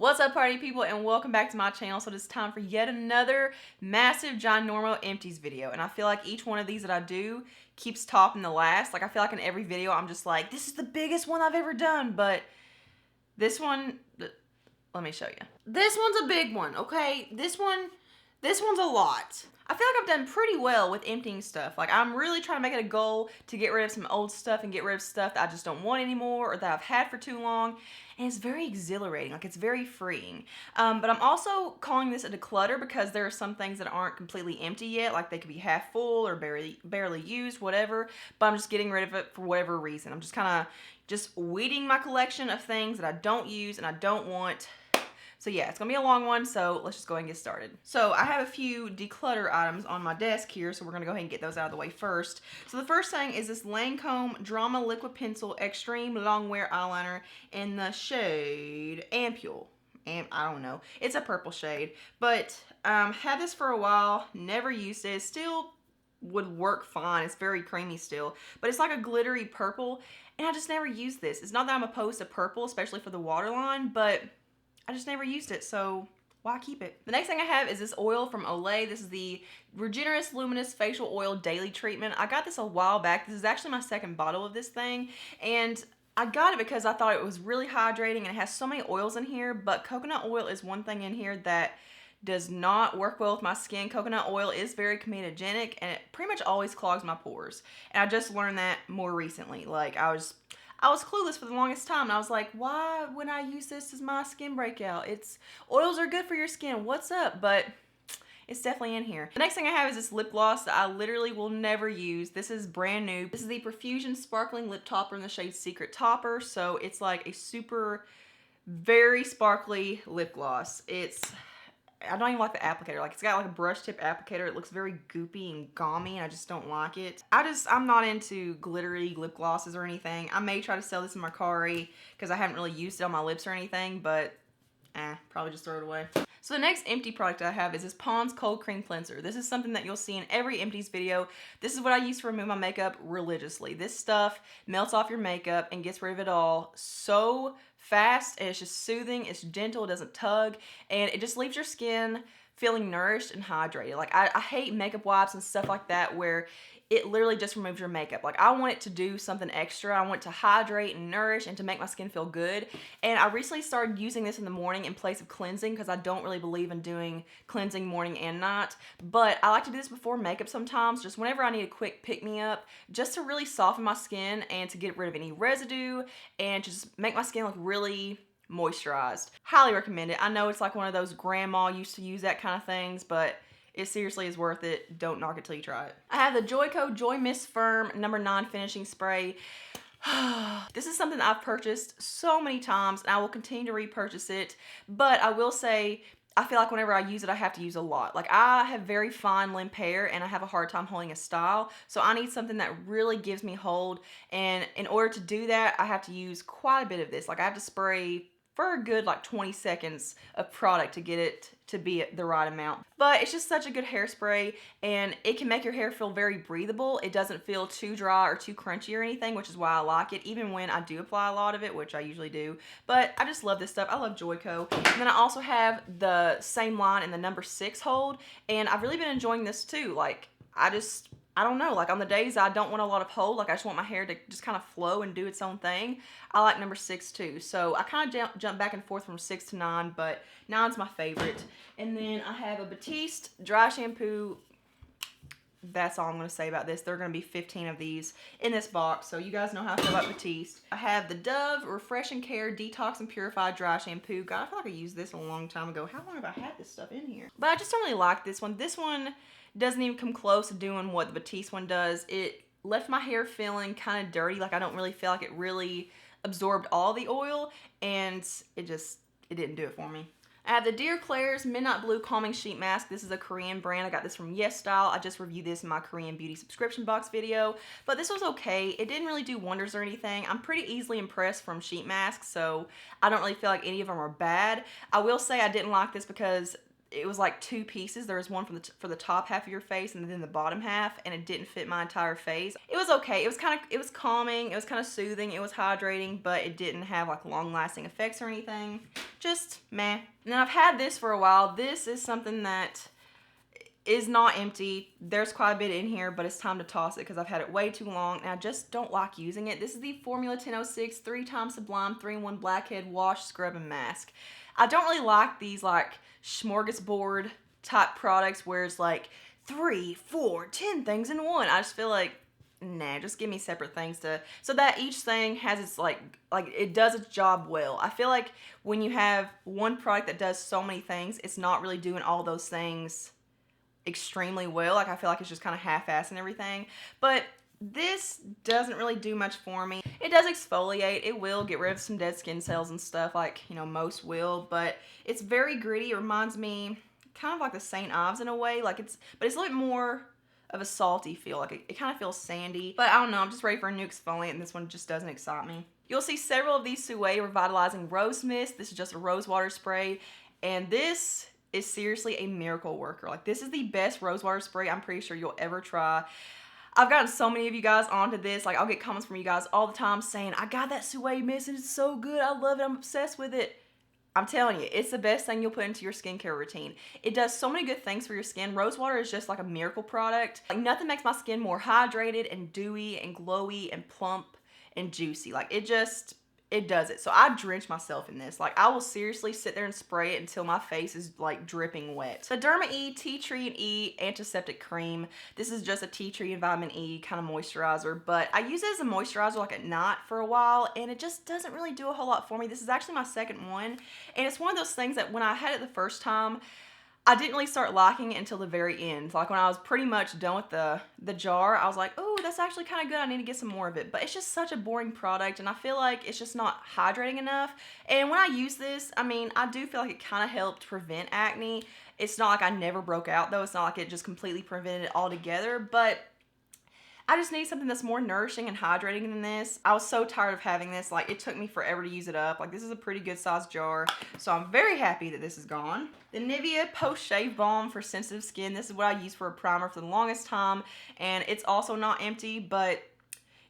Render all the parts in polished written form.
What's up, party people, and welcome back to my channel. So it's time for yet another massive ginormo empties video, and I feel like each one of these that I do keeps topping the last. Like, I feel like in every video I'm just like, this is the biggest one I've ever done, but this one, let me show you. This one's a big one, okay? This one's a lot. I feel like I've done pretty well with emptying stuff. Like, I'm really trying to make it a goal to get rid of some old stuff and get rid of stuff that I just don't want anymore or that I've had for too long. And it's very exhilarating, like it's very freeing. But I'm also calling this a declutter because there are some things that aren't completely empty yet, like they could be half full or barely used, whatever. But I'm just getting rid of it for whatever reason. I'm just kind of weeding my collection of things that I don't use and I don't want. So yeah, it's gonna be a long one, so let's just go ahead and get started. So I have a few declutter items on my desk here, so we're gonna go ahead and get those out of the way first. So the first thing is this Lancome Drama Liquid Pencil Extreme Longwear Eyeliner in the shade Ampule. And I don't know, it's a purple shade, but had this for a while, never used it. Still would work fine. It's very creamy still, but it's like a glittery purple, and I just never used this. It's not that I'm opposed to purple, especially for the waterline, but I just never used it, so why keep it? The next thing I have is this oil from Olay. This is the Regenerous Luminous Facial Oil Daily Treatment. I got this a while back. This is actually my second bottle of this thing, and I got it because I thought it was really hydrating and it has so many oils in here, but coconut oil is one thing in here that does not work well with my skin. Coconut oil is very comedogenic and it pretty much always clogs my pores. And I just learned that more recently. Like, I was clueless for the longest time, and I was like, why would I use this as my skin breakout? Oils are good for your skin, what's up? But it's definitely in here. The next thing I have is this lip gloss that I literally will never use. This is brand new. This is the Profusion Sparkling Lip Topper in the shade Secret Topper, so it's like a super, very sparkly lip gloss. I don't even like the applicator. Like, it's got like a brush tip applicator. It looks very goopy and gaumy, and I just don't like it. I'm not into glittery lip glosses or anything. I may try to sell this in MERCARI because I haven't really used it on my lips or anything, but probably just throw it away. So the next empty product I have is this Pond's Cold Cream Cleanser. This is something that you'll see in every empties video. This is what I use to remove my makeup religiously. This stuff melts off your makeup and gets rid of it all so fast, and it's just soothing, it's gentle, it doesn't tug, and it just leaves your skin feeling nourished and hydrated. Like, I hate makeup wipes and stuff like that where it literally just removes your makeup. Like, I want it to do something extra. I want it to hydrate and nourish and to make my skin feel good. And I recently started using this in the morning in place of cleansing because I don't really believe in doing cleansing morning and night. But I like to do this before makeup sometimes, just whenever I need a quick pick-me-up, just to really soften my skin and to get rid of any residue and just make my skin look really moisturized. Highly recommend it. I know it's like one of those grandma used to use that kind of things, but it seriously is worth it. Don't knock it till you try it. I have the Joico Joy Mist Firm No. 9 Finishing Spray. This is something I've purchased so many times, and I will continue to repurchase it, but I will say, I feel like whenever I use it, I have to use a lot. Like, I have very fine limp hair, and I have a hard time holding a style, so I need something that really gives me hold, and in order to do that, I have to use quite a bit of this. Like, I have to spray for a good like 20 seconds of product to get it to be the right amount. But it's just such a good hairspray, and it can make your hair feel very breathable. It doesn't feel too dry or too crunchy or anything, which is why I like it, even when I do apply a lot of it, which I usually do. But I just love this stuff. I love Joico. And then I also have the same line in the No. 6 hold, and I've really been enjoying this too. Like, I don't know, like on the days I don't want a lot of hold, like I just want my hair to just kind of flow and do its own thing, I like No. 6 too. So I kind of jump back and forth from 6 to 9, but 9's my favorite. And then I have a Batiste dry shampoo. That's all I'm going to say about this. There are going to be 15 of these in this box, so you guys know how I feel about Batiste. I have the Dove Refresh and Care Detox and Purified Dry Shampoo. God, I feel like I used this a long time ago. How long have I had this stuff in here? But I just don't really like this one. This one doesn't even come close to doing what the Batiste one does. It left my hair feeling kind of dirty. Like, I don't really feel like it really absorbed all the oil, and it didn't do it for me. I have the Dear Claire's Midnight Blue Calming Sheet Mask. This is a Korean brand. I got this from Yes Style. I just reviewed this in my Korean beauty subscription box video, but this was okay. It didn't really do wonders or anything. I'm pretty easily impressed from sheet masks, so I don't really feel like any of them are bad. I will say I didn't like this because it was like 2 pieces. There was one for the top half of your face and then the bottom half, and it didn't fit my entire face. It was okay. It was calming, it was kind of soothing, it was hydrating, but it didn't have like long lasting effects or anything. Just meh. Now I've had this for a while. This is something that is not empty. There's quite a bit in here, but it's time to toss it because I've had it way too long and I just don't like using it. This is the Formula 1006 3x Sublime 3-in-1 Blackhead Wash, Scrub, and Mask. I don't really like these like smorgasbord type products where it's like 3, 4, 10 things in one. I just feel like, nah, just give me separate things so that each thing has its like it does its job well. I feel like when you have one product that does so many things, it's not really doing all those things extremely well. Like I feel like it's just kind of half-assed and everything. But this doesn't really do much for me. It does exfoliate. It will get rid of some dead skin cells and stuff, like, you know, most will, but it's very gritty. It reminds me kind of like the St. Ives in a way. But it's a little bit more of a salty feel. Like it kind of feels sandy. But I don't know, I'm just ready for a new exfoliant and this one just doesn't excite me. You'll see several of these Souay Revitalizing Rose Mist. This is just a rose water spray, and this is seriously a miracle worker. Like this is the best rose water spray I'm pretty sure you'll ever try. I've gotten so many of you guys onto this. Like I'll get comments from you guys all the time saying, I got that Souay mist and it's so good. I love it. I'm obsessed with it. I'm telling you, it's the best thing you'll put into your skincare routine. It does so many good things for your skin. Rose water is just like a miracle product. Like nothing makes my skin more hydrated and dewy and glowy and plump and juicy. Like it does it. So I drench myself in this. Like I will seriously sit there and spray it until my face is like dripping wet. The Derma E Tea Tree and E Antiseptic Cream. This is just a tea tree and vitamin E kind of moisturizer, but I use it as a moisturizer like at night for a while and it just doesn't really do a whole lot for me. This is actually my second one, and it's one of those things that when I had it the first time, I didn't really start liking it until the very end. Like when I was pretty much done with the jar, I was like, oh, that's actually kind of good. I need to get some more of it. But it's just such a boring product and I feel like it's just not hydrating enough. And when I use this, I mean, I do feel like it kind of helped prevent acne. It's not like I never broke out though. It's not like it just completely prevented it altogether, but I just need something that's more nourishing and hydrating than this. I was so tired of having this. Like, it took me forever to use it up. Like, this is a pretty good sized jar, so I'm very happy that this is gone. The Nivea Post Shave Balm for sensitive skin. This is what I used for a primer for the longest time, and it's also not empty, but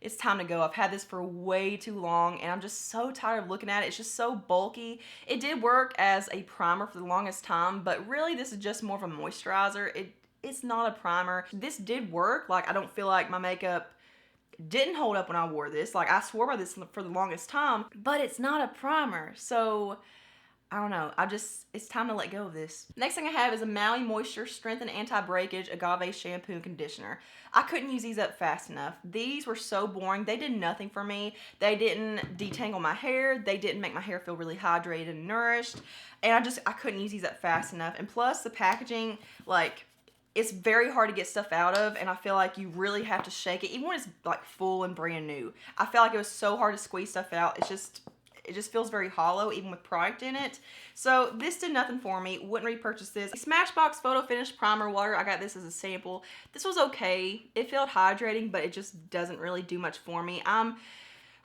it's time to go. I've had this for way too long, and I'm just so tired of looking at it. It's just so bulky. It did work as a primer for the longest time, but really this is just more of a moisturizer. It's not a primer. This did work. Like, I don't feel like my makeup didn't hold up when I wore this. Like, I swore by this for the longest time, but it's not a primer. So, I don't know. It's time to let go of this. Next thing I have is a Maui Moisture Strength and Anti-Breakage Agave Shampoo and Conditioner. I couldn't use these up fast enough. These were so boring. They did nothing for me. They didn't detangle my hair. They didn't make my hair feel really hydrated and nourished. And I couldn't use these up fast enough. And plus, the packaging, like, it's very hard to get stuff out of, and I feel like you really have to shake it, even when it's like full and brand new. I felt like it was so hard to squeeze stuff out. It just feels very hollow, even with product in it. So this did nothing for me. Wouldn't repurchase this. Smashbox Photo Finish Primer Water. I got this as a sample. This was okay. It felt hydrating, but it just doesn't really do much for me.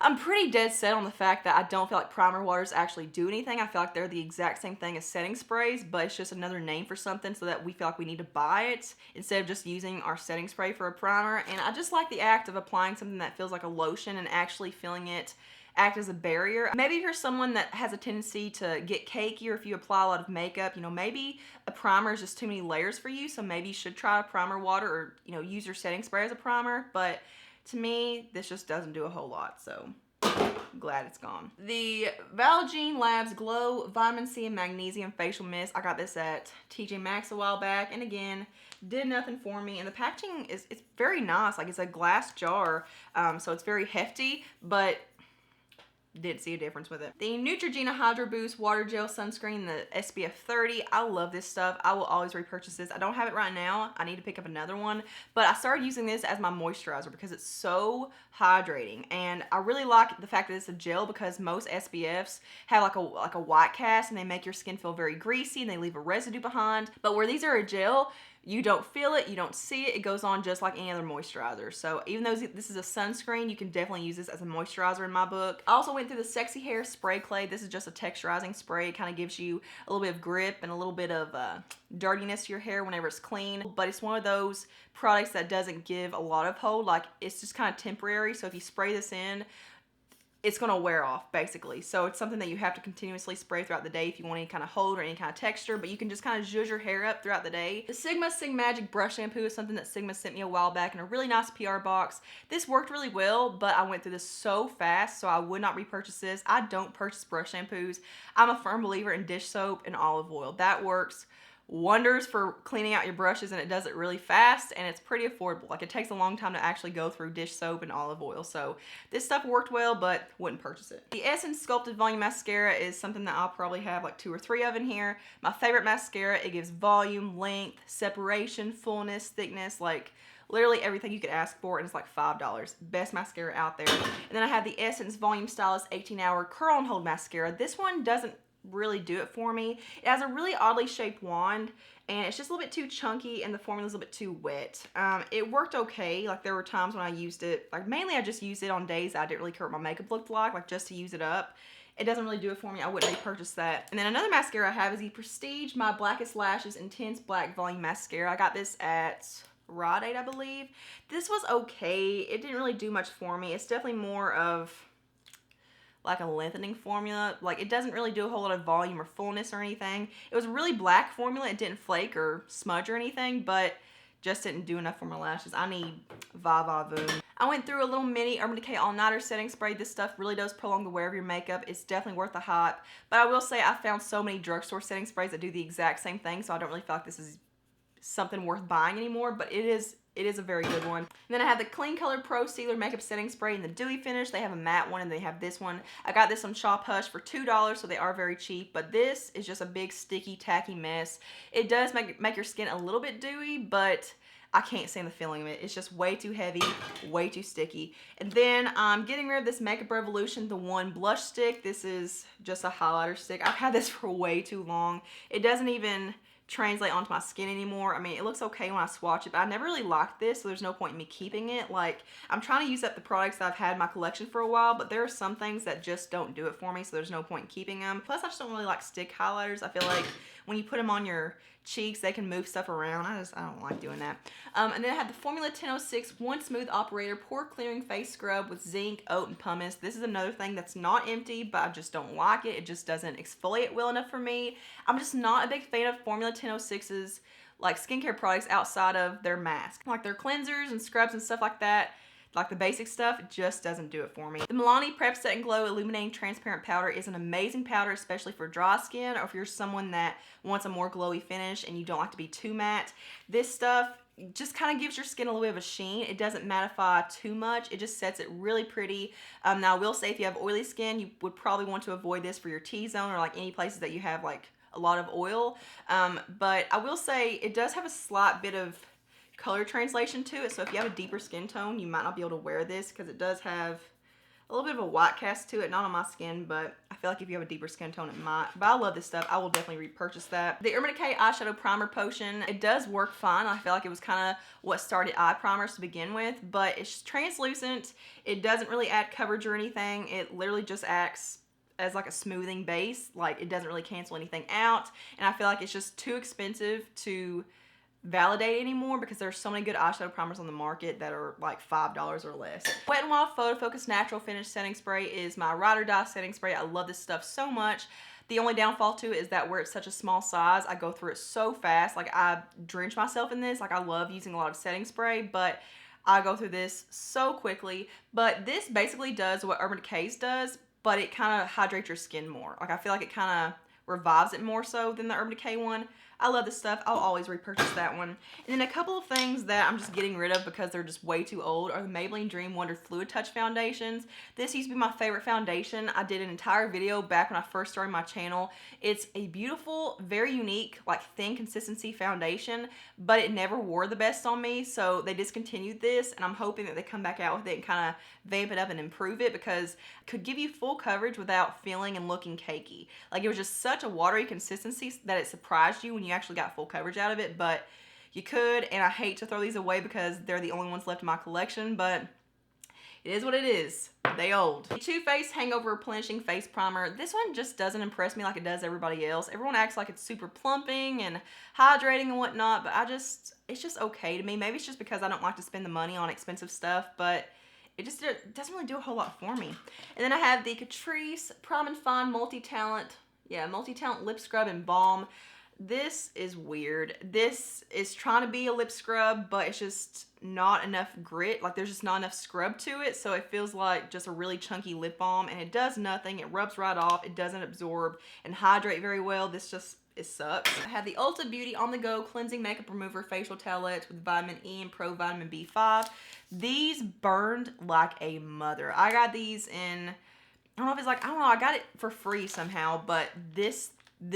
I'm pretty dead set on the fact that I don't feel like primer waters actually do anything. I feel like they're the exact same thing as setting sprays, but it's just another name for something so that we feel like we need to buy it instead of just using our setting spray for a primer. And I just like the act of applying something that feels like a lotion and actually feeling it act as a barrier. Maybe if you're someone that has a tendency to get cakey, or if you apply a lot of makeup, you know, maybe a primer is just too many layers for you, so maybe you should try a primer water, or, you know, use your setting spray as a primer. But to me, this just doesn't do a whole lot, so I'm glad it's gone. The Valgene Labs Glow Vitamin C and Magnesium Facial Mist. I got this at TJ Maxx a while back, and again, did nothing for me. And the packaging it's very nice. Like, it's a glass jar, so it's very hefty, but didn't see a difference with it. The Neutrogena Hydro Boost Water Gel Sunscreen, the SPF 30. I love this stuff. I will always repurchase this. I don't have it right now. I need to pick up another one, but I started using this as my moisturizer because it's so hydrating, and I really like the fact that it's a gel, because most SPFs have like a white cast and they make your skin feel very greasy and they leave a residue behind. But where these are a gel, You don't feel it, you don't see it, it goes on just like any other moisturizer. So even though this is a sunscreen, you can definitely use this as a moisturizer in my book. I also went through the Sexy Hair Spray Clay. This is just a texturizing spray. It kind of gives you a little bit of grip and a little bit of dirtiness to your hair whenever it's clean. But it's one of those products that doesn't give a lot of hold. Like, it's just kind of temporary. So if you spray this in, it's gonna wear off basically. So it's something that you have to continuously spray throughout the day if you want any kind of hold or any kind of texture, but you can just kind of zhuzh your hair up throughout the day. The Sigma Magic Brush Shampoo is something that Sigma sent me a while back in a really nice PR box. This worked really well, but I went through this so fast, so I would not repurchase this. I don't purchase brush shampoos. I'm a firm believer in dish soap and olive oil. That works wonders for cleaning out your brushes, and it does it really fast, and it's pretty affordable. Like, it takes a long time to actually go through dish soap and olive oil, so this stuff worked well, but wouldn't purchase it. The Essence Sculpted Volume Mascara is something that I'll probably have like 2 or 3 of in here. My favorite mascara. It gives volume, length, separation, fullness, thickness, like literally everything you could ask for, and it's like $5. Best mascara out there. And then I have the Essence Volume Stylist 18-Hour Curl and Hold Mascara. This one doesn't really do it for me. It has a really oddly shaped wand, and it's just a little bit too chunky, and the formula's a little bit too wet. It worked okay. Like, there were times when I used it, like mainly I just used it on days I didn't really care what my makeup looked like just to use it up. It doesn't really do it for me. I wouldn't repurchase that. And then another mascara I have is the Prestige My Blackest Lashes Intense Black Volume Mascara. I got this at Rite Aid, I believe. This was okay. It didn't really do much for me. It's definitely more of like a lengthening formula. Like, it doesn't really do a whole lot of volume or fullness or anything. It was a really black formula. It didn't flake or smudge or anything, but just didn't do enough for my lashes. I need Va Va Voom. I went through a little mini Urban Decay All Nighter setting spray. This stuff really does prolong the wear of your makeup. It's definitely worth the hype. But I will say I found so many drugstore setting sprays that do the exact same thing, so I don't really feel like this is something worth buying anymore, but it is a very good one. And then I have the Clean Color Pro Sealer Makeup Setting Spray in the Dewy Finish. They have a matte one, and they have this one. I got this on Shop Hush for $2, so they are very cheap, but this is just a big, sticky, tacky mess. It does make your skin a little bit dewy, but I can't stand the feeling of it. It's just way too heavy, way too sticky. And then I'm getting rid of this Makeup Revolution, the One Blush Stick. This is just a highlighter stick. I've had this for way too long. It doesn't even translate onto my skin anymore. I mean, it looks okay when I swatch it, but I never really liked this, so there's no point in me keeping it. Like, I'm trying to use up the products that I've had in my collection for a while, but there are some things that just don't do it for me, so there's no point in keeping them. Plus, I just don't really like stick highlighters. I feel like when you put them on your cheeks, they can move stuff around. I don't like doing that. And then I have the Formula 1006 One Smooth Operator Pore Clearing Face Scrub with zinc, oat, and pumice. This is another thing that's not empty, but I just don't like it. It just doesn't exfoliate well enough for me. I'm just not a big fan of Formula 1006's like skincare products outside of their mask. Like their cleansers and scrubs and stuff like that. Like the basic stuff, it just doesn't do it for me. The Milani Prep Set and Glow Illuminating Transparent Powder is an amazing powder, especially for dry skin, or if you're someone that wants a more glowy finish and you don't like to be too matte. This stuff just kind of gives your skin a little bit of a sheen. It doesn't mattify too much. It just sets it really pretty. Now, I will say if you have oily skin, you would probably want to avoid this for your T-zone or like any places that you have like a lot of oil. But I will say it does have a slight bit of color translation to it, so if you have a deeper skin tone, you might not be able to wear this because it does have a little bit of a white cast to it. Not on my skin, but I feel like if you have a deeper skin tone, it might. But I love this stuff. I will definitely repurchase that. The Urban Decay Eyeshadow Primer Potion, it does work fine. I feel like it was kind of what started eye primers to begin with, but it's translucent. It doesn't really add coverage or anything. It literally just acts as like a smoothing base. Like, it doesn't really cancel anything out, and I feel like it's just too expensive to validate anymore because there's so many good eyeshadow primers on the market that are like $5 or less. Wet n Wild Photo Focus Natural Finish Setting Spray is my ride or die setting spray. I love this stuff so much. The only downfall to it is that where it's such a small size, I go through it so fast. Like, I drench myself in this. Like, I love using a lot of setting spray, but I go through this so quickly. But this basically does what Urban Decay's does, but it kind of hydrates your skin more. Like, I feel like it kind of revives it more so than the Urban Decay one. I love this stuff. I'll always repurchase that one. And then a couple of things that I'm just getting rid of because they're just way too old are the Maybelline Dream Wonder Fluid Touch foundations. This used to be my favorite foundation. I did an entire video back when I first started my channel. It's a beautiful, very unique, like thin consistency foundation, but it never wore the best on me, so they discontinued this, and I'm hoping that they come back out with it and kind of vamp it up and improve it because it could give you full coverage without feeling and looking cakey. Like, it was just such a watery consistency that it surprised you when you actually got full coverage out of it, but You could, and I hate to throw these away because they're the only ones left in my collection, but it is what it is. They old. The Too Faced Hangover Replenishing Face Primer. This one just doesn't impress me like it does everybody else. Everyone acts like it's super plumping and hydrating and whatnot, but it's just okay to me. Maybe it's just because I don't like to spend the money on expensive stuff, but it just doesn't really do a whole lot for me. And then I have the Catrice Prime and Fine Multi-Talent Lip Scrub and Balm. This is weird. This is trying to be a lip scrub, but it's just not enough grit. Like there's just not enough scrub to it, so it feels like just a really chunky lip balm, and it does nothing. It rubs right off. It doesn't absorb and hydrate very well. It sucks. I have the Ulta Beauty On The Go Cleansing Makeup Remover Facial Towelettes with vitamin E and pro vitamin B5. These burned like a mother. I got these in, I don't know if it's like, I don't know, I got it for free somehow, but this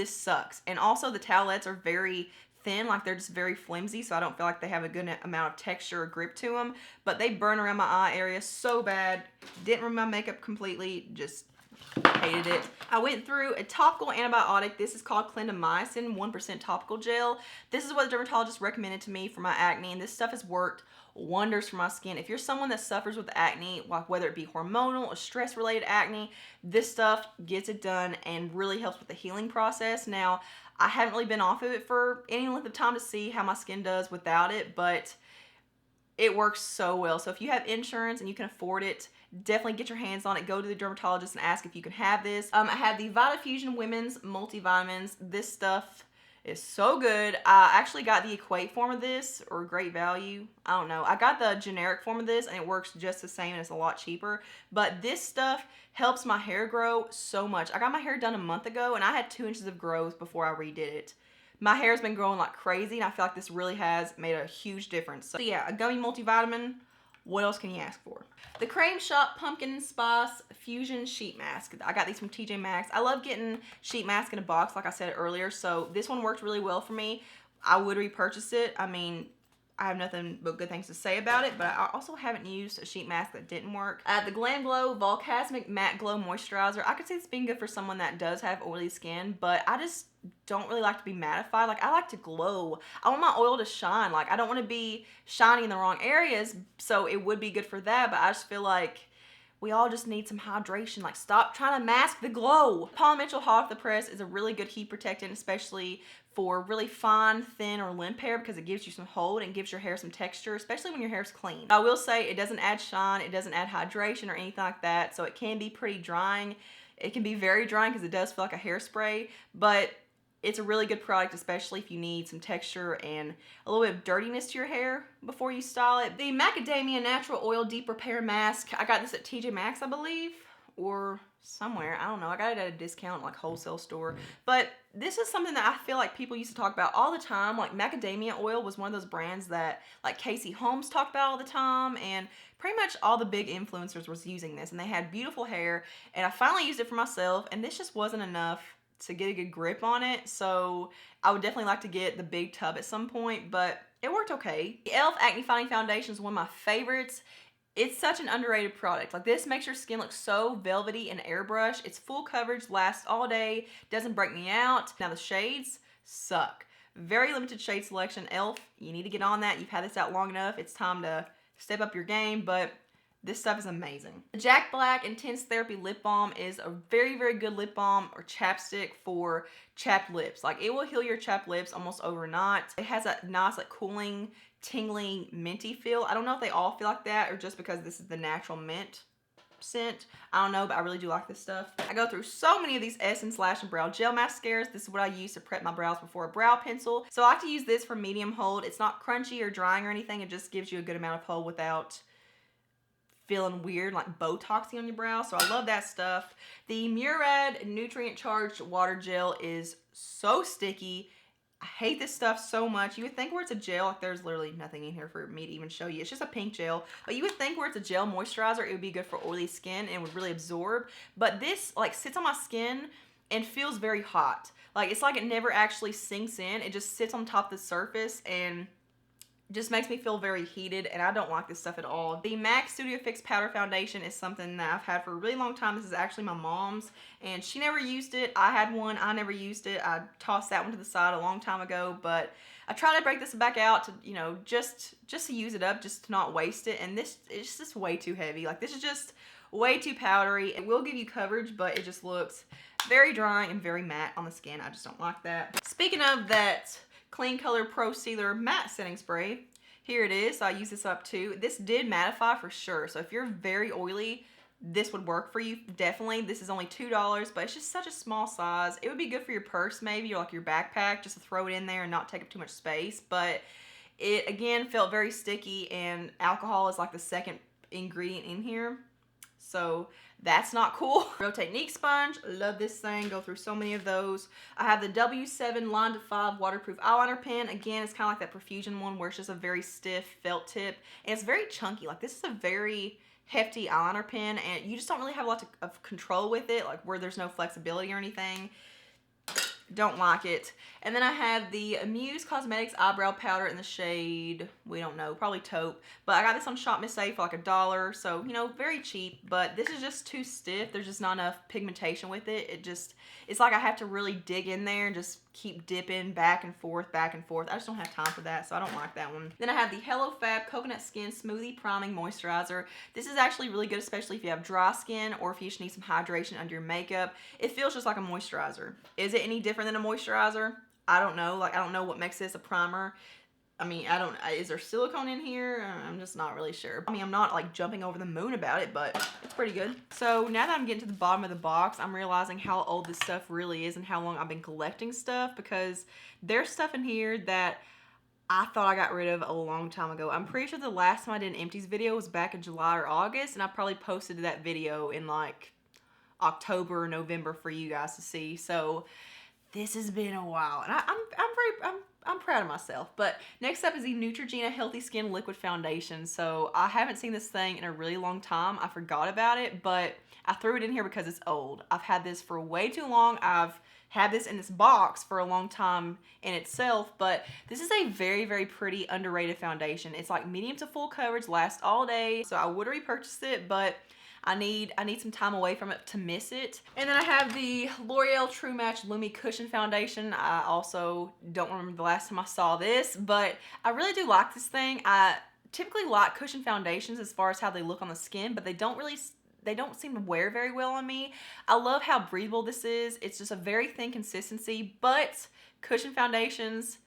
sucks. And also the towelettes are very thin, like they're just very flimsy, so I don't feel like they have a good amount of texture or grip to them, but they burn around my eye area so bad. Didn't remove my makeup completely, just hated it. I went through a topical antibiotic. This is called clindamycin 1% topical gel. This is what the dermatologist recommended to me for my acne, and this stuff has worked wonders for my skin. If you're someone that suffers with acne, like whether it be hormonal or stress related acne, this stuff gets it done and really helps with the healing process. Now, I haven't really been off of it for any length of time to see how my skin does without it, but it works so well. So if you have insurance and you can afford it, definitely get your hands on it. Go to the dermatologist and ask if you can have this. I have the Vitafusion Women's Multivitamins. This stuff is so good. I actually got the Equate form of this, or Great Value. I don't know. I got the generic form of this, and it works just the same, and it's a lot cheaper. But this stuff helps my hair grow so much. I got my hair done a month ago, and I had 2 inches of growth before I redid it. My hair's been growing like crazy, and I feel like this really has made a huge difference. So yeah, a gummy multivitamin. What else can you ask for? The Creme Shop Pumpkin Spice Fusion Sheet Mask. I got these from TJ Maxx. I love getting sheet mask in a box, like I said earlier, so this one worked really well for me. I would repurchase it. I mean, I have nothing but good things to say about it, but I also haven't used a sheet mask that didn't work. The GLAMBOT Volcasmic Matte Glow Moisturizer. I could see this being good for someone that does have oily skin, but I just don't really like to be mattified. Like, I like to glow. I want my oil to shine. Like, I don't want to be shiny in the wrong areas, so it would be good for that, but I just feel like we all just need some hydration. Like, stop trying to mask the glow. Paul Mitchell Hot Off the Press is a really good heat protectant, especially for really fine, thin, or limp hair, because it gives you some hold and gives your hair some texture, especially when your hair's clean. I will say it doesn't add shine, it doesn't add hydration or anything like that, so it can be pretty drying. It can be very drying because it does feel like a hairspray, but it's a really good product, especially if you need some texture and a little bit of dirtiness to your hair before you style it. The Macadamia Natural Oil Deep Repair Mask. I got this at TJ Maxx, I believe, or somewhere. I don't know. I got it at a discount, like wholesale store. But this is something that I feel like people used to talk about all the time. Like, macadamia oil was one of those brands that like Casey Holmes talked about all the time, and pretty much all the big influencers was using this, and they had beautiful hair, and I finally used it for myself, and this just wasn't enough to get a good grip on it. So I would definitely like to get the big tub at some point, but it worked okay. The e.l.f. Acne Fighting Foundation is one of my favorites. It's such an underrated product. Like, this makes your skin look so velvety and airbrush. It's full coverage, lasts all day, doesn't break me out. Now the shades suck. Very limited shade selection. e.l.f., you need to get on that. You've had this out long enough. It's time to step up your game, but this stuff is amazing. The Jack Black Intense Therapy Lip Balm is a very, very good lip balm or chapstick for chapped lips. Like, it will heal your chapped lips almost overnight. It has a nice, like, cooling, tingling, minty feel. I don't know if they all feel like that or just because this is the natural mint scent. I don't know, but I really do like this stuff. I go through so many of these Essence Lash and Brow Gel Mascaras. This is what I use to prep my brows before a brow pencil. So I like to use this for medium hold. It's not crunchy or drying or anything. It just gives you a good amount of hold without feeling weird, like Botoxy on your brow. So I love that stuff. The Murad Nutrient Charged Water Gel is so sticky. I hate this stuff so much. You would think where it's a gel, like, there's literally nothing in here for me to even show you. It's just a pink gel. But you would think where it's a gel moisturizer, it would be good for oily skin and would really absorb. But this, like, sits on my skin and feels very hot. Like, it's like it never actually sinks in. It just sits on top of the surface, and just makes me feel very heated, and I don't like this stuff at all. The MAC Studio Fix Powder Foundation is something that I've had for a really long time. This is actually my mom's, and she never used it. I had one. I never used it. I tossed that one to the side a long time ago, but I tried to break this back out to, you know, just to use it up, just to not waste it, and this is just way too heavy. Like, this is just way too powdery. It will give you coverage, but it just looks very drying and very matte on the skin. I just don't like that. Speaking of that Clean Color Pro Sealer Matte Setting Spray, here it is. So I use this up too. This did mattify for sure. So if you're very oily, this would work for you, definitely. This is only $2, but it's just such a small size. It would be good for your purse maybe, or like your backpack, just to throw it in there and not take up too much space. But it, again, felt very sticky, and alcohol is like the second ingredient in here. So that's not cool. Real Technique sponge, love this thing, go through so many of those. I have the W7 Line to 5 waterproof eyeliner pen. Again, it's kind of like that Profusion one where it's just a very stiff felt tip, and it's very chunky. Like, this is a very hefty eyeliner pen, and you just don't really have a lot of control with it, like where there's no flexibility or anything. Don't like it. And then I have the Muse Cosmetics eyebrow powder in the shade, we don't know, probably taupe. But I got this on Shop Miss A for like $1, so, you know, very cheap. But this is just too stiff. There's just not enough pigmentation with it. It's like I have to really dig in there and just keep dipping back and forth, back and forth. I just don't have time for that, so I don't like that one. Then I have the Hello Fab Coconut Skin Smoothie Priming Moisturizer. This is actually really good, especially if you have dry skin or if you just need some hydration under your makeup. It feels just like a moisturizer. Is it any different than a moisturizer? I don't know. Like, I don't know what makes this a primer. I mean, is there silicone in here? I'm just not really sure. I mean, I'm not like jumping over the moon about it, but it's pretty good. So now that I'm getting to the bottom of the box, I'm realizing how old this stuff really is and how long I've been collecting stuff, because there's stuff in here that I thought I got rid of a long time ago. I'm pretty sure the last time I did an empties video was back in July or August, and I probably posted that video in like October or November for you guys to see. So this has been a while, and I'm proud of myself. But next up is the Neutrogena Healthy Skin Liquid Foundation. So I haven't seen this thing in a really long time. I forgot about it, but I threw it in here because it's old. I've had this for way too long. I've had this in this box for a long time in itself, but this is a very, very pretty underrated foundation. It's like medium to full coverage, lasts all day. So I would repurchase it, but I need some time away from it to miss it. And then I have the L'Oreal True Match Lumi Cushion Foundation. I also don't remember the last time I saw this, but I really do like this thing. I typically like cushion foundations as far as how they look on the skin, but they don't seem to wear very well on me. I love how breathable this is. It's just a very thin consistency, but cushion foundations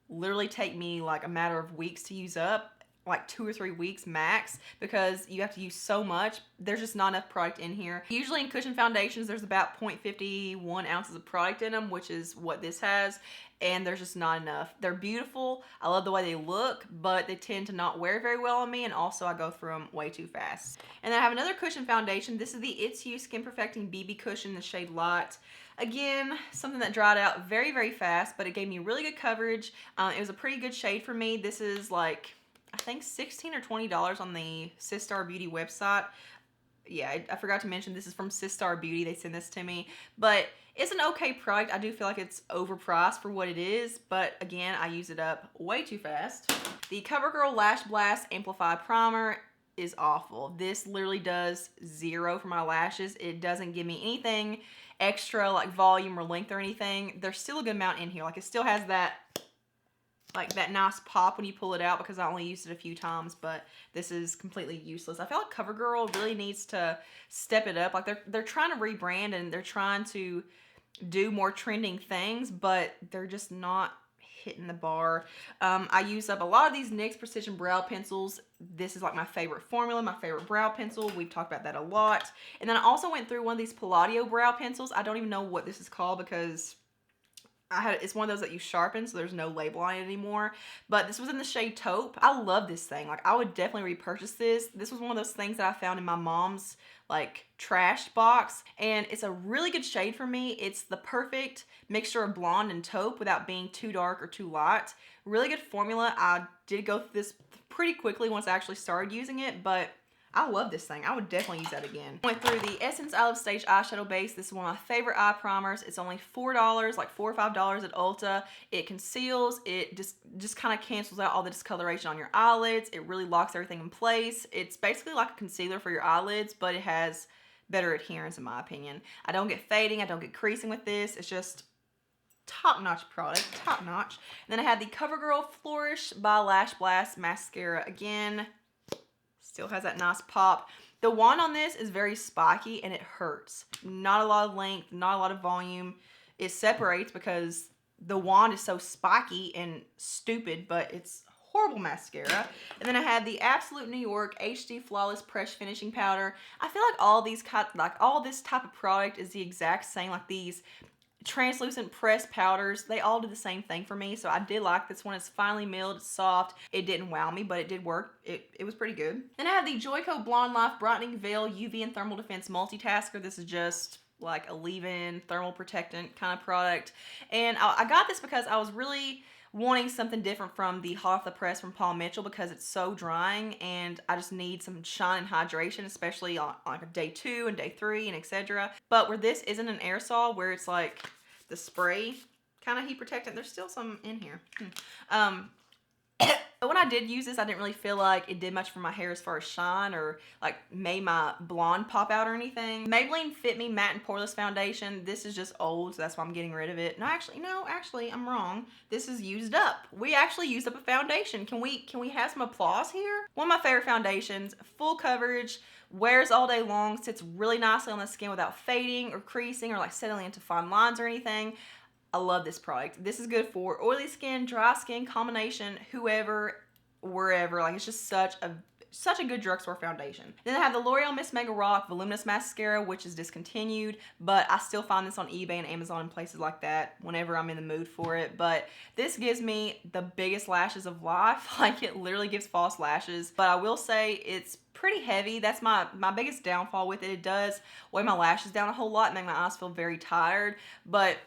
literally take me like a matter of weeks to use up. Like 2 or 3 weeks max, because you have to use so much. There's just not enough product in here. Usually in cushion foundations, there's about 0.51 ounces of product in them, which is what this has, and there's just not enough. They're beautiful. I love the way they look, but they tend to not wear very well on me, and also I go through them way too fast. And then I have another cushion foundation. This is the It's You Skin Perfecting BB Cushion in the shade Light. Again, something that dried out very, very fast, but it gave me really good coverage. It was a pretty good shade for me. This is like, I think $16 or $20 on the Sistar Beauty website. Yeah, I forgot to mention this is from Sistar Beauty. They sent this to me, but it's an okay product. I do feel like it's overpriced for what it is, but again, I use it up way too fast. The CoverGirl Lash Blast Amplify Primer is awful. This literally does 0 for my lashes. It doesn't give me anything extra like volume or length or anything. There's still a good amount in here. Like, it still has that nice pop when you pull it out, because I only used it a few times, but this is completely useless. I feel like CoverGirl really needs to step it up. Like, they're trying to rebrand and they're trying to do more trending things, but they're just not hitting the bar. I use up a lot of these NYX Precision Brow Pencils. This is like my favorite formula, my favorite brow pencil. We've talked about that a lot. And then I also went through one of these Palladio brow pencils. I don't even know what this is called, because it's one of those that you sharpen, so there's no label on it anymore. But this was in the shade Taupe. I love this thing. Like, I would definitely repurchase this. This was one of those things that I found in my mom's like trash box, and it's a really good shade for me. It's the perfect mixture of blonde and taupe without being too dark or too light. Really good formula. I did go through this pretty quickly once I actually started using it, but I love this thing. I would definitely use that again. Went through the Essence Isle of Stage eyeshadow base. This is one of my favorite eye primers. It's only $4, like $4 or $5 at Ulta. It conceals. It just kind of cancels out all the discoloration on your eyelids. It really locks everything in place. It's basically like a concealer for your eyelids, but it has better adherence in my opinion. I don't get fading. I don't get creasing with this. It's just top-notch product. Top-notch. And then I have the CoverGirl Flourish by Lash Blast mascara again. Still has that nice pop. The wand on this is very spiky and it hurts. Not a lot of length, not a lot of volume. It separates because the wand is so spiky and stupid, but it's horrible mascara. And then I have the Absolute New York HD Flawless Press Finishing Powder. I feel like all this type of product is the exact same, like these translucent pressed powders, they all do the same thing for me. So I did like this one. It's finely milled, it's soft. It didn't wow me, but it did work. It was pretty good. Then I have the Joico Blonde Life Brightening Veil UV and Thermal Defense Multitasker. This is just like a leave-in thermal protectant kind of product. And I got this because I was really wanting something different from the Hot Off the Press from Paul Mitchell because it's so drying and I just need some shine and hydration, especially on like day 2 and day 3 and etc. But where this isn't an aerosol, where it's like the spray kind of heat protectant, there's still some in here. But when I did use this, I didn't really feel like it did much for my hair as far as shine or like made my blonde pop out or anything. Maybelline Fit Me Matte and Poreless Foundation. This is just old, so that's why I'm getting rid of it. No, actually, I'm wrong. This is used up. We actually used up a foundation. Can we have some applause here? One of my favorite foundations, full coverage, wears all day long, sits really nicely on the skin without fading or creasing or like settling into fine lines or anything. I love this product. This is good for oily skin, dry skin, combination, whoever, wherever. Like, it's just such a good drugstore foundation. Then I have the L'Oreal Miss Mega Rock Voluminous Mascara, which is discontinued, but I still find this on eBay and Amazon and places like that whenever I'm in the mood for it. But this gives me the biggest lashes of life. Like, it literally gives false lashes. But I will say it's pretty heavy. That's my biggest downfall with it. It does weigh my lashes down a whole lot and make my eyes feel very tired. But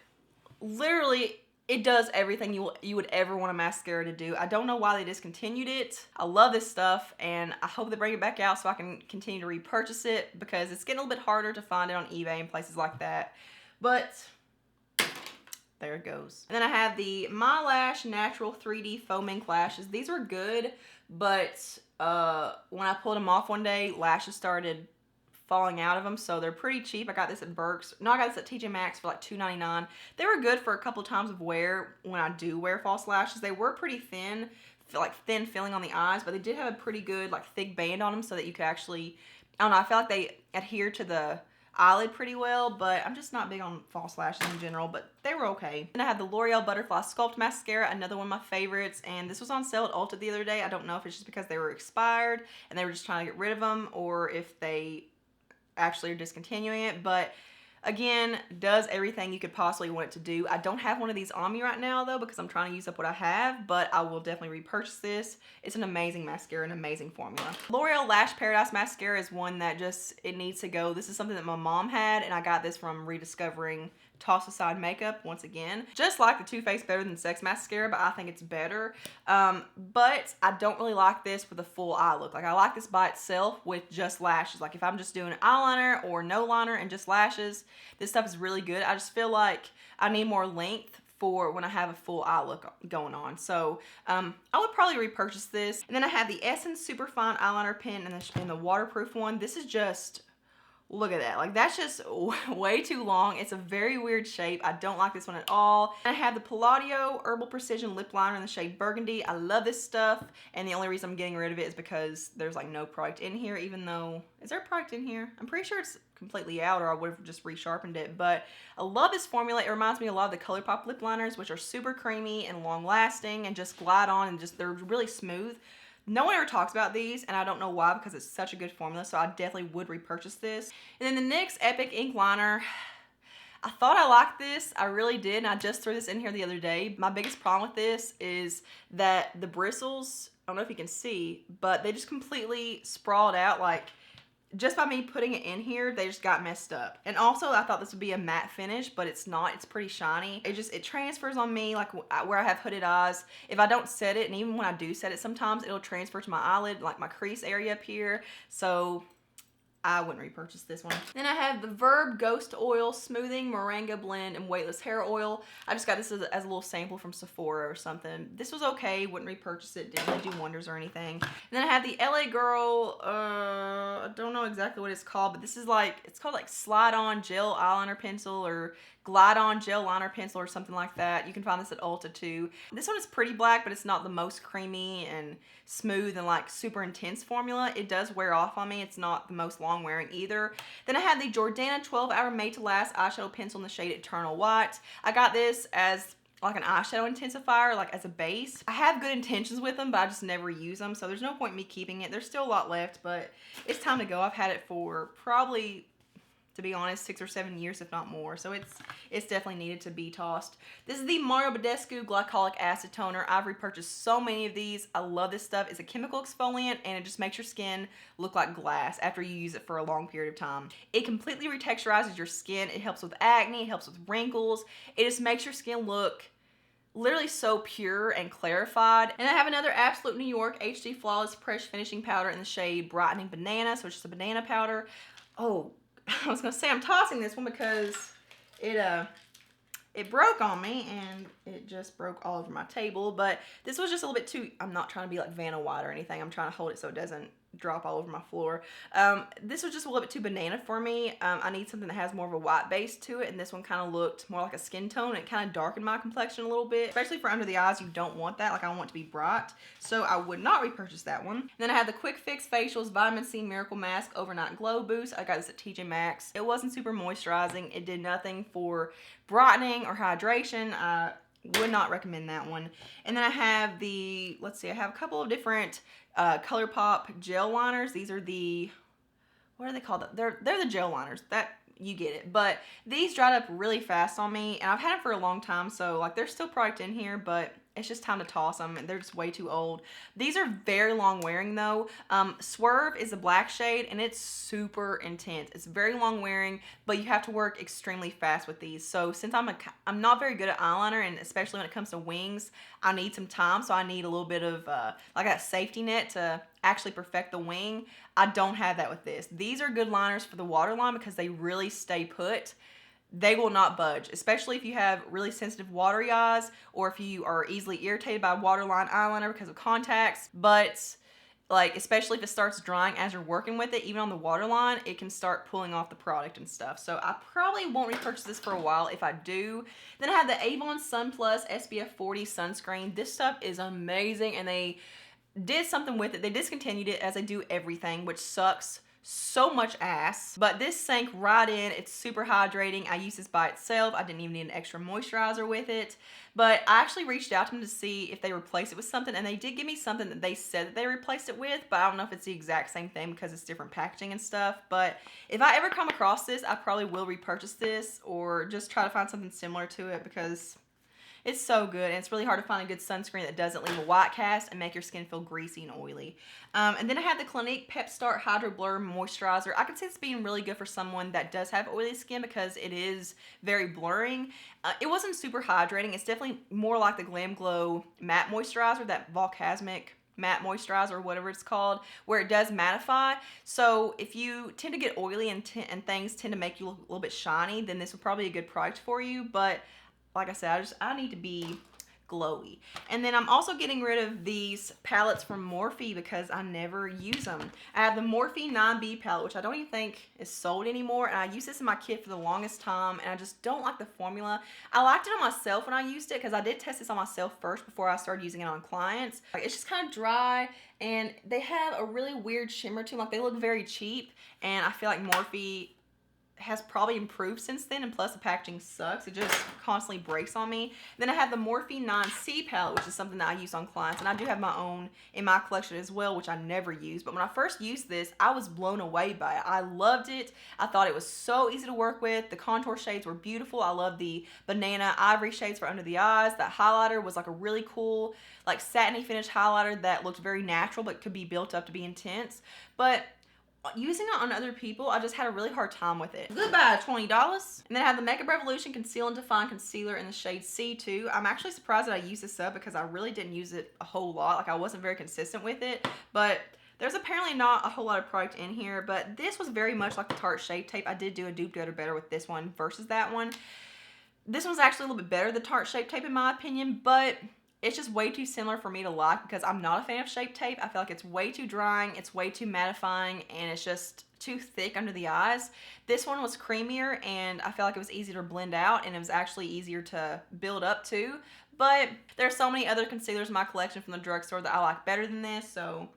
literally, it does everything you would ever want a mascara to do. I don't know why they discontinued it. I love this stuff, and I hope they bring it back out so I can continue to repurchase it because it's getting a little bit harder to find it on eBay and places like that. But there it goes. And then I have the My Lash Natural 3D Foam Ink Lashes. These were good, but when I pulled them off one day, lashes started falling out of them, so they're pretty cheap. I got this at Burke's. No, I got this at TJ Maxx for like $2.99. They were good for a couple times of wear when I do wear false lashes. They were pretty thin, like thin filling on the eyes, but they did have a pretty good like thick band on them so that you could actually, I don't know, I feel like they adhere to the eyelid pretty well, but I'm just not big on false lashes in general, but they were okay. And I have the L'Oreal Butterfly Sculpt Mascara, another one of my favorites, and this was on sale at Ulta the other day. I don't know if it's just because they were expired and they were just trying to get rid of them or if they actually are discontinuing it, but again, does everything you could possibly want it to do. I don't have one of these on me right now though because I'm trying to use up what I have, but I will definitely repurchase this. It's an amazing mascara, an amazing formula. L'Oreal Lash Paradise Mascara is one that just, it needs to go. This is something that my mom had, and I got this from rediscovering Toss Aside Makeup once again. Just like the Too Faced Better Than Sex mascara, but I think it's better. But I don't really like this with a full eye look. Like, I like this by itself with just lashes. Like, if I'm just doing eyeliner or no liner and just lashes, this stuff is really good. I just feel like I need more length for when I have a full eye look going on. So I would probably repurchase this. And then I have the Essence Superfine Eyeliner Pen in the waterproof one. This is just, look at that. Like, that's just way too long. It's a very weird shape. I don't like this one at all. And I have the Palladio Herbal Precision Lip Liner in the shade Burgundy. I love this stuff, and the only reason I'm getting rid of it is because there's like no product in here, even though, is there a product in here? I'm pretty sure it's completely out, or I would have just resharpened it. But I love this formula. It reminds me a lot of the ColourPop lip liners, which are super creamy and long lasting and just glide on, and just, they're really smooth. No one ever talks about these, and I don't know why, because it's such a good formula, so I definitely would repurchase this. And then the NYX Epic Ink Liner, I thought I liked this. I really did, and I just threw this in here the other day. My biggest problem with this is that the bristles, I don't know if you can see, but they just completely sprawled out. Like, just by me putting it in here, they just got messed up. And also, I thought this would be a matte finish, but it's not. It's pretty shiny. It transfers on me, like where I have hooded eyes. If I don't set it, and even when I do set it sometimes, it'll transfer to my eyelid, like my crease area up here. So I wouldn't repurchase this one. Then I have the Verb Ghost Oil Smoothing Moringa Blend and Weightless Hair Oil. I just got this as a little sample from Sephora or something. This was okay, wouldn't repurchase it, didn't really do wonders or anything. And then I have the LA Girl, I don't know exactly what it's called, but this is like, it's called like Slide On Gel Eyeliner Pencil or Glide On Gel Liner Pencil or something like that. You can find this at Ulta too. This one is pretty black, but it's not the most creamy and smooth and like super intense formula. It does wear off on me. It's not the most long wearing either. Then I have the Jordana 12 Hour Made to Last Eyeshadow Pencil in the shade Eternal White. I got this as like an eyeshadow intensifier, like as a base. I have good intentions with them, but I just never use them, so there's no point in me keeping it. There's still a lot left, but it's time to go. I've had it for probably, to be honest, 6 or 7 years, if not more. So it's definitely needed to be tossed. This is the Mario Badescu Glycolic Acid Toner. I've repurchased so many of these. I love this stuff. It's a chemical exfoliant, and it just makes your skin look like glass after you use it for a long period of time. It completely retexturizes your skin. It helps with acne. It helps with wrinkles. It just makes your skin look literally so pure and clarified. And I have another Absolute New York HD Flawless Fresh Finishing Powder in the shade Brightening Banana. So it's just a banana powder. Oh, I was gonna say I'm tossing this one because it broke on me and it just broke all over my table. But this was just a little bit too, I'm not trying to be like Vanna White or anything. I'm trying to hold it so it doesn't drop all over my floor. This was just a little bit too banana for me. I need something that has more of a white base to it, and this one kind of looked more like a skin tone. It kind of darkened my complexion a little bit, especially for under the eyes. You don't want that. Like, I want it to be bright, so I would not repurchase that one. And then I have the Quick Fix Facials Vitamin C Miracle Mask Overnight Glow Boost. I got this at TJ Maxx. It wasn't super moisturizing. It did nothing for brightening or hydration. I would not recommend that one. And then I have the, let's see, I have a couple of different ColourPop gel liners. These are the, what are they called? They're the gel liners. That, you get it. But these dried up really fast on me, and I've had them for a long time, so like there's still product in here, but it's just time to toss them, and they're just way too old. These are very long wearing though. Swerve is a black shade, and it's super intense. It's very long wearing, but you have to work extremely fast with these. So since I'm not very good at eyeliner, and especially when it comes to wings, I need some time, so I need a little bit of like a safety net to actually perfect the wing. I don't have that with this. These are good liners for the waterline because they really stay put. They will not budge, especially if you have really sensitive watery eyes or if you are easily irritated by waterline eyeliner because of contacts. But like, especially if it starts drying as you're working with it, even on the waterline, it can start pulling off the product and stuff. So I probably won't repurchase this for a while. If I do, then I have the Avon Sun Plus SPF 40 sunscreen. This stuff is amazing, and they did something with it. They discontinued it, as they do everything, which sucks so much ass, but this sank right in. It's super hydrating. I use this by itself. I didn't even need an extra moisturizer with it, but I actually reached out to them to see if they replaced it with something, and they did give me something that they said that they replaced it with, but I don't know if it's the exact same thing because it's different packaging and stuff. But if I ever come across this, I probably will repurchase this or just try to find something similar to it because it's so good, and it's really hard to find a good sunscreen that doesn't leave a white cast and make your skin feel greasy and oily. And then I have the Clinique Pep Start Hydro Blur Moisturizer. I can see this being really good for someone that does have oily skin because it is very blurring. It wasn't super hydrating. It's definitely more like the Glam Glow Matte Moisturizer, that Volcasmic matte moisturizer or whatever it's called, where it does mattify. So if you tend to get oily and things tend to make you look a little bit shiny, then this would probably be a good product for you. But like I said, I need to be glowy. And then I'm also getting rid of these palettes from Morphe because I never use them. I have the Morphe 9B palette, which I don't even think is sold anymore, and I used this in my kit for the longest time, and I just don't like the formula. I liked it on myself when I used it because I did test this on myself first before I started using it on clients. Like, it's just kind of dry, and they have a really weird shimmer to them. Like, they look very cheap, and I feel like Morphe has probably improved since then, and plus the packaging sucks. It just constantly breaks on me. Then I have the Morphe 9C palette, which is something that I use on clients, and I do have my own in my collection as well, which I never use. But when I first used this, I was blown away by it. I loved it. I thought it was so easy to work with. The contour shades were beautiful. I love the banana ivory shades for under the eyes. That highlighter was like a really cool, like satiny finish highlighter that looked very natural but could be built up to be intense. But using it on other people, I just had a really hard time with it. Goodbye, $20. And then I have the Makeup Revolution Conceal and Define Concealer in the shade C2. I'm actually surprised that I used this up because I really didn't use it a whole lot. Like, I wasn't very consistent with it, but there's apparently not a whole lot of product in here, but this was very much like the Tarte Shape Tape. I did do a dupe better with this one versus that one. This one's actually a little bit better, the Tarte Shape Tape, in my opinion, but it's just way too similar for me to like because I'm not a fan of Shape Tape. I feel like it's way too drying, it's way too mattifying, and it's just too thick under the eyes. This one was creamier, and I felt like it was easier to blend out, and it was actually easier to build up too. But there's so many other concealers in my collection from the drugstore that I like better than this, so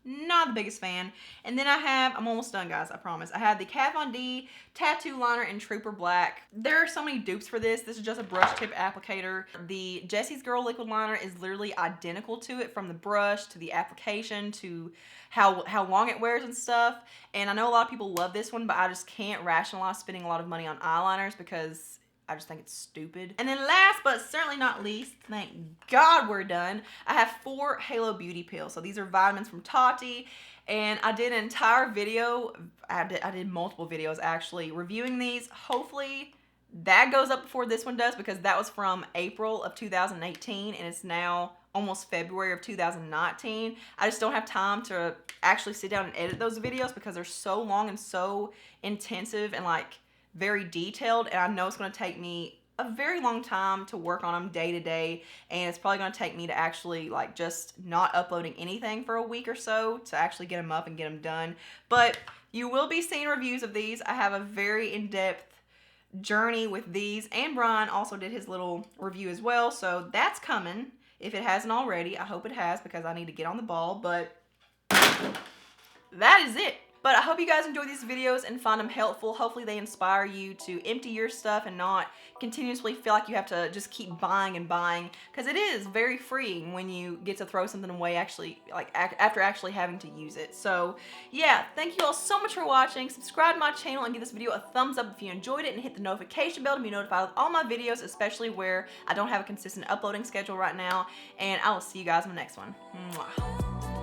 not the biggest fan. And then I have, I'm almost done, guys, I promise. I have the Kat Von D Tattoo Liner in Trooper Black. There are so many dupes for this. This is just a brush tip applicator. The Jessie's Girl Liquid Liner is literally identical to it, from the brush to the application to how long it wears and stuff. And I know a lot of people love this one, but I just can't rationalize spending a lot of money on eyeliners because I just think it's stupid. And then last but certainly not least, thank God we're done, I have 4 Halo Beauty Pills. So these are vitamins from Tati, and I did an entire video, I did multiple videos actually, reviewing these. Hopefully that goes up before this one does because that was from April of 2018 and it's now almost February of 2019. I just don't have time to actually sit down and edit those videos because they're so long and so intensive and like very detailed, and I know it's going to take me a very long time to work on them day to day, and it's probably going to take me to actually like just not uploading anything for a week or so to actually get them up and get them done. But you will be seeing reviews of these. I have a very in-depth journey with these, and Brian also did his little review as well, so that's coming if it hasn't already. I hope it has because I need to get on the ball, but that is it. But I hope you guys enjoy these videos and find them helpful. Hopefully they inspire you to empty your stuff and not continuously feel like you have to just keep buying and buying, because it is very freeing when you get to throw something away after actually having to use it. So yeah, thank you all so much for watching. Subscribe to my channel and give this video a thumbs up if you enjoyed it, and hit the notification bell to be notified of all my videos, especially where I don't have a consistent uploading schedule right now. And I will see you guys in the next one. Mwah.